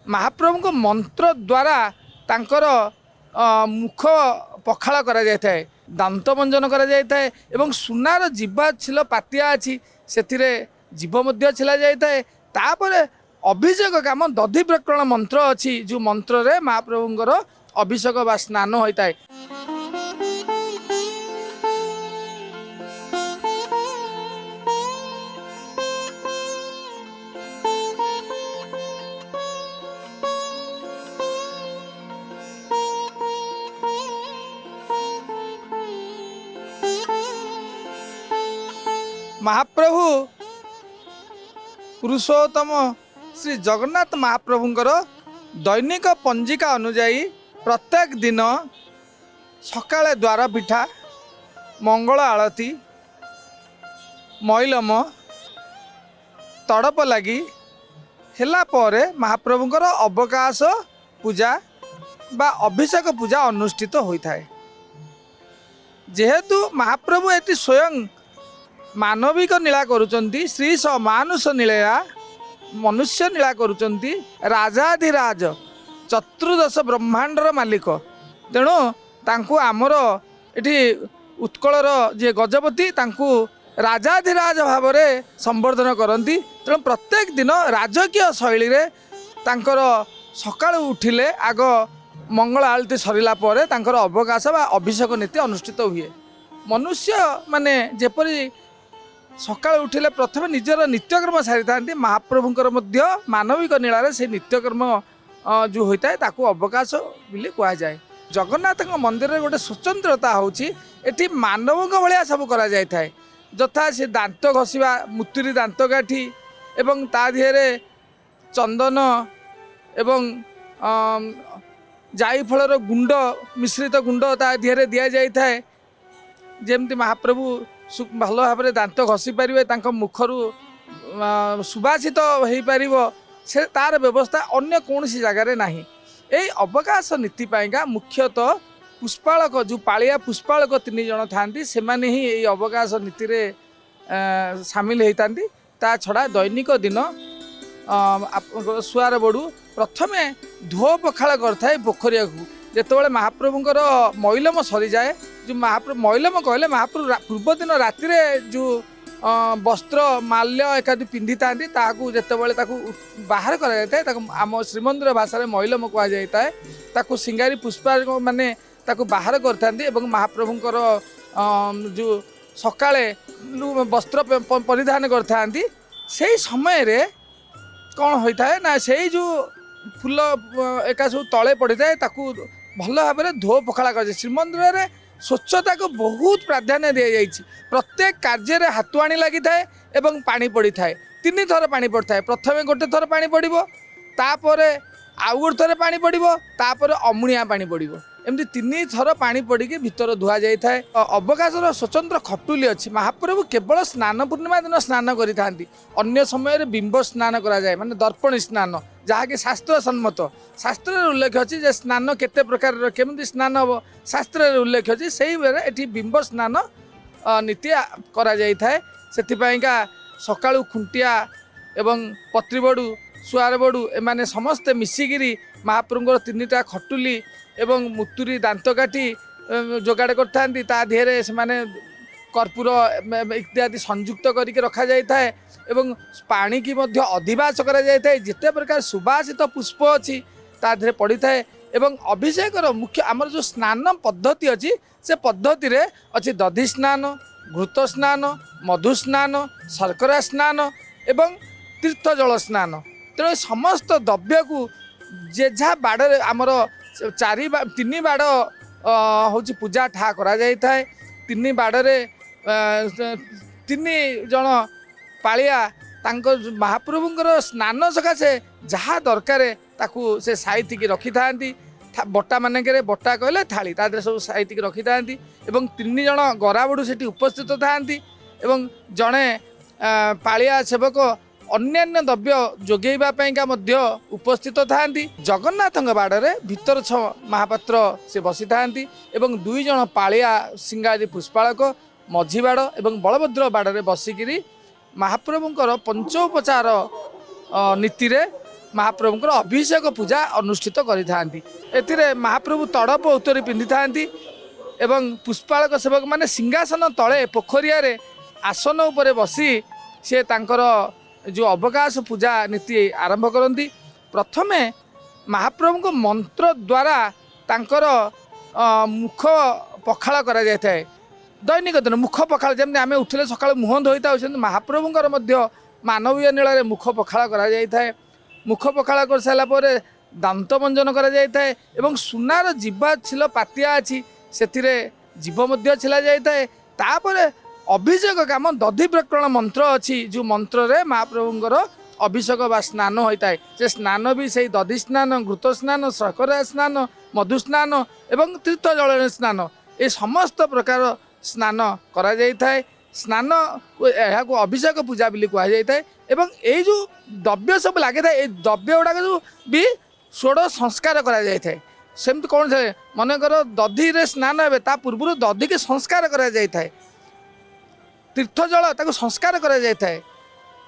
महाप्रभु को मंत्र द्वारा तांकर मुख पखाड़ करा जाय थाए, दांत मंजन करा जाय थाए एवं सुनार जीवा छिल पातिया अछि सेथिरे जीव मध्य छिला जाय थाए। तापरे अभिषेक काम दधि प्रकरण मंत्र अछि जो मंत्र रे महाप्रभुंकर अभिषेक बा स्नान होता है। महाप्रभु पुरुषोत्तम श्री जगन्नाथ महाप्रभुंकर दैनिक पंजिका अनुजाई प्रत्येक दिन सकाळे द्वार पिठा, मंगल आरती, मैलम, तड़प लगी हेला परे महाप्रभुंकर अवकाश पूजा बा अभिषेक पूजा अनुष्ठित होता है। जेहेतु महाप्रभु एटी स्वयं मानविक नीला करुचंती, श्री स मानुष नीला मनुष्य नीला करुचंती, राजाधिराज चतुर्दश ब्रह्मांडर मालिक, तेणु तांकु आमर एठी उत्कलर जे गजपति तांकु राजाधिराज भाव में संबर्धन करती। तेणु प्रत्येक दिन राजकीय शैली रे तांकर सकाळु उठिले आग मंगल आरती सरिला परे तांकर अवकाश बा अभिषेक नीति अनुष्ठित हुए। मनुष्य माने जेपरी सकाळु उठिले प्रथम निजर नित्यकर्म सारी था, महाप्रभुंकर मध्य मानविक नीला से नित्यकर्म जो होता है ताकू अवकाश बोली कह जाए। जगन्नाथ मंदिर में गोटे स्वतंत्रता होची एठी मानव भाया सब करा जाय थाए, यथा से दांत घषा मुतुरी दांत काठी एवं ता दिहरे चंदन एवं जायफलर गुंड मिश्रित गुंड ता दिहरे दिया जाय थाए, जेमती महाप्रभु भल भाव में दांत घसी पारे, मुखरू सुबासित हो पार से तार व्यवस्था अन्य कौन सी जगार नहीं। यही अवकाश नीति पाइका मुख्यतः पुष्पालक जो पालिया पुष्पालक 3 जन था से ही यही अवकाश नीति रे सामिल होता। ता छड़ा दैनिक दिन सुआर बड़ू प्रथमे धो पखाड़ कर पोखरिया को जिते महाप्रभुंकर मैलम सरी जाए, जो महाप्रभु मैलम कहले महाप्रभु पूर्व दिन राति जो वस्त्र माल्य एकादि पिंधि था जितेबाला बाहर कर आम श्रीमंदिर भाषा में मैलम कह जाए, ताकू सिंगारी पुष्पा माने ताकू बाहर करते। महाप्रभुंकर जो सकाळे वस्त्र परिधान करते से समय रे कौन होता है ना से जो फूल एका सब तले पड़ी थाए ताकू भल भाव में धो पखाड़ा कर। श्रीमंदिर में स्वच्छता को बहुत प्राधान्य दि जाइए। प्रत्येक कार्य रे हाथुआणी लगी थाए एवं पानी पड़ी थाए, 3 थर पानी पड़ी थाए। प्रथमे गोटे थर पानी पड़ो, तापरे आउ गोटे थर पानी पड़ो, तापरे अमुणिया पानी पड़ो, एमती 3 थर पानी पड़ी भितर धुआ जाए थाए। अवकाशर स्वतंत्र खटुली अच्छी। महाप्रभु केवल स्नान पूर्णिमा दिन स्नान करिथांती, अन्य समय बिंब स्नान करा जाए माने दर्पण स्नान, जहाँकि शास्त्र सम्मत। शास्त्र उल्लेख अच्छी जे स्नान केते प्रकार केमती स्नान हम शास्त्र उल्लेख अच्छी से ये बिंब स्नान नीति करा जाय थाए। सेथिपाइका सकाळु खुंटिया एवं पत्रीबड़ू सुआर बड़ू एमाने समस्ते मिसिकिरी महाप्रभुंकर 3टा खटुली एवं मुतुरी दांत काठी जोगाड़ करथांती। ता देहरे से माने कर्पूर इत्यादि संयुक्त करके रखा जाय थाए एवं पानी की मध्य अधिवास करा जाय थाए। जिते प्रकार सुबासित पुष्प अच्छी ता देहरे पड़ी थाए एवं अभिषेकर मुख्य आमर जो स्नान पद्धति अच्छी से पद्धति रे अच्छी दधि स्नान, घृत स्नान, मधु स्नान, शर्करा स्नान एवं तीर्थ जल स्नान। तेणु समस्त द्रव्य को जेझा बाड़े आमर 3 बाड़ हूँ पूजा ठा करा जाय थाए। 3 बाड़े 3 जन पालिया तांको महाप्रभुंकर स्नान सकाशे जहाँ दरकार ताकू से साइति की रखी थांती। बटा मानके बटा कहले थाली ता सब साइति की रखी थांती एवं 3 जन गराबड़ू से उपस्थित थांती एवं जड़े पालिया सेवक अन्यान्य द्रव्य जोगेवाई उपस्थित थांती। जगन्नाथ बाड़े भीतर 6 महापात्र से बसी थांती एवं 2 जन पालिया सिंगारी पुष्पालक मझी बाड़ एवं बलभद्र बाड़े बसिकी महाप्रभुंकर पंचोपचार नीति रे महाप्रभुंकर अभिषेक पूजा अनुष्ठित करिथांती। एथिरे महाप्रभु तड़प उत्तरी पिंधि थांती एवं पुष्पालक सेवक माने सिंहासन तले पोखरिया रे आसन उपरे बसी से तांकर जो अवकाश पूजा नीति आरंभ करती। प्रथमे महाप्रभु को मंत्र द्वारा तांकर मुख पखाल करा जाय थाए। दैनिक दिन मुख पखाल जमने आम उठिले सकाळ मुह धोई था महाप्रभुंकर मध्य मानवीय नील मुख पखाल करा जाय थाए। मुख पखाल कर सारा पर दांत मंजन करा जाय थाए एवं सुनार जीवा छिल पातिया अच्छी से जीव मध्य छिला जाय थाए। तापर अभिषेक काम दधि प्रकरण मंत्र अच्छी जो मंत्र रे महाप्रभुंकर अभिषेक बा स्नान होता है। से स्नान भी से दधि स्नान घृत स्नान शर्करा स्नान मधु स्नान एवं तीर्थ जल स्नान ये समस्त प्रकार स्नान करा जाय थाए। स्नान यह अभिषेक पूजा बोली कह जाय थाए। एवं ये जो द्रव्य सब लगे था ये द्रव्य गुड़ाक जो भी षोड़ संस्कार करा जाय थाए। सेमती कौन थे मनकर दधि रे स्नान हे ता पूर्व दधि के संस्कार करा जाय थाए। तीर्थ जल ताको संस्कार करा जाय थाए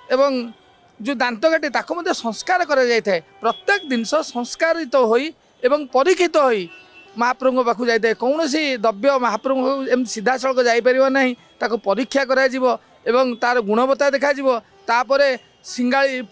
एवं जो दांतकाठी ताको मध्य संस्कार करा जाय थाए। प्रत्येक जिनस संस्कारित होई एवं परीक्षित होई महाप्रभु पाखु जाय थाए। कौन सी द्रव्य महाप्रभु एम सीधा सड़क जापर ना ताको परीक्षा करा जिवो एवं तार गुणवत्ता देखा जिवो। तापरे सिंगाड़ी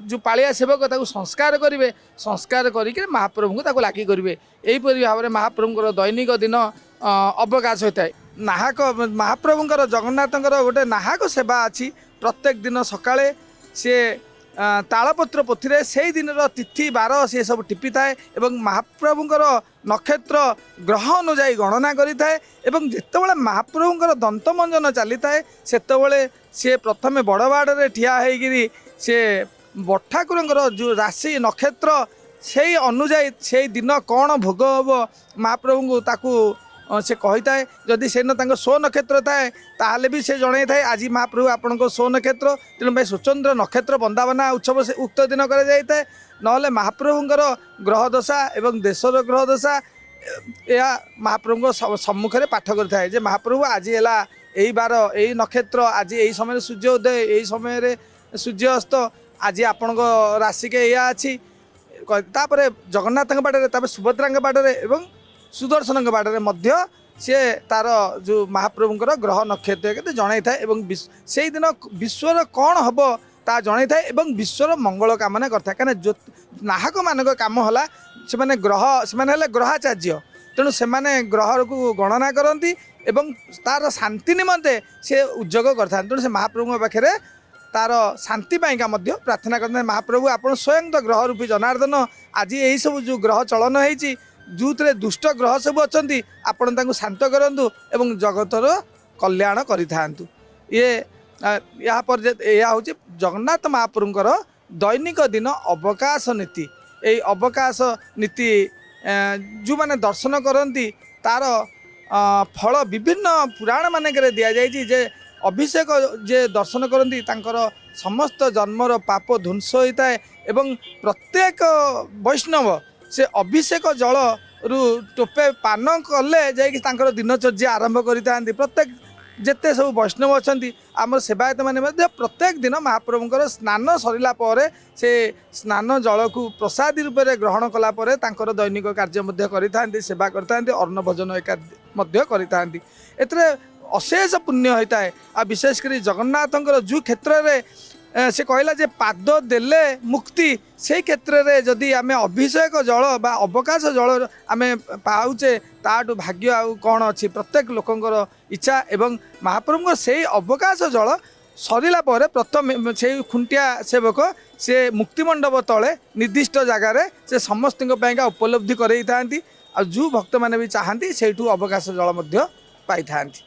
जो पालिया सेवक ताको संस्कार करेंगे। संस्कार करके महाप्रभु को ताको लागी करेंगे। यहीपरि भाव में महाप्रभुंकर दैनिक दिन अवकाश होता है। नाहक महाप्रभुंकर जगन्नाथंकर गोटे नाहक सेवा अच्छी। प्रत्येक दिन सकाळे से तालपत्र पोथी से दिन तिथि बार सी सब टिपि थाए एवं महाप्रभुंकर नक्षत्र ग्रह अनुजाई गणना करि थाए। एवं जेतेबेले महाप्रभुंकर दंतमंजन चली थाए सेतेबेले सी प्रथमे बड़बाड़े ठिया होइगिरी से बठाकुरंकर जो राशि नक्षत्र से अनुजाई से दिन कौन भोग हम महाप्रभु को ताकू से कही थाए। जदि से न सो नक्षत्र थाए ताहले भी से जन थाए आज महाप्रभु आपण सो नक्षत्र तेणु भाई स्वचंद्र नक्षत्र बंदावना उत्सव से उक्त दिन कर जाए ना महाप्रभुंकर ग्रह दशा एवं देशर ग्रह दशा या महाप्रभु सम्मुख में पाठ करें जे महाप्रभु आज है यही बार यही नक्षत्र आज यही समय सूर्योदय यही समय सूर्य अस्त आज आपण राशि के या अच्छी तापर जगन्नाथ बाड़े सुभद्रा बाड़े एवं सुदर्शन बाड़े मध्य सी तार जो महाप्रभुंकर ग्रह नक्षत्र के जन था से दिन विश्वर कौन हम ता जन था विश्वर मंगल कामना करता कहीं जो नाहक मान कम है से ग्रह से ग्रहाचार्य तेणु से ग्रह को गणना करती एवं तार शांति निमंते से उद्योग करता तेणु से महाप्रभु पाखे तार शांति पाइका प्रार्थना करते महाप्रभु आप स्वयं तो ग्रह रूपी जनार्दन आज यही सब जो ग्रह चलन होती जो थे दुष्ट ग्रह सब अच्छा आपण शांत करूँ एवं जगतर कल्याण करूँ। ये यहाँ पर यह हूँ जगन्नाथ महाप्रभुंकर दैनिक दिन अवकाश नीति। यही अवकाश नीति जो मैंने दर्शन करती तार फल विभिन्न पुराण मानक दि जाए जे अभिषेक जे दर्शन करती तांकर समस्त जन्मर पाप ध्वंस होता है एवं प्रत्येक वैष्णव से अभिषेक जल रु टोपे पान कले जाकर दिनचर्या आरंभ करते। प्रत्येक जिते सब वैष्णव अच्छा आम सेवायत मैंने प्रत्येक दिन महाप्रभुंकर स्नान सरला से स्नान जल को प्रसाद रूप में ग्रहण कलापर दैनिक कार्य करते सेवा करते अन्न भोजन करते अशेष पुण्य होता है। आ विशेषकर जगन्नाथंकर जो क्षेत्र में से कहला जे पाद देले मुक्ति से क्षेत्र में जदि आम अभिषेक जल बा अवकाश जल आम पाऊचे ताठू भाग्य आउ कौन अच्छी। प्रत्येक लोकंर इच्छा एवं महाप्रभु से अवकाश जल सरला प्रथम से खुंटिया सेवक से मुक्तिमंडप तले निर्दिष्ट जगार से समस्त उपलब्धि कर जो भक्त मैंने भी चाहती से अवकाश जल पाई था।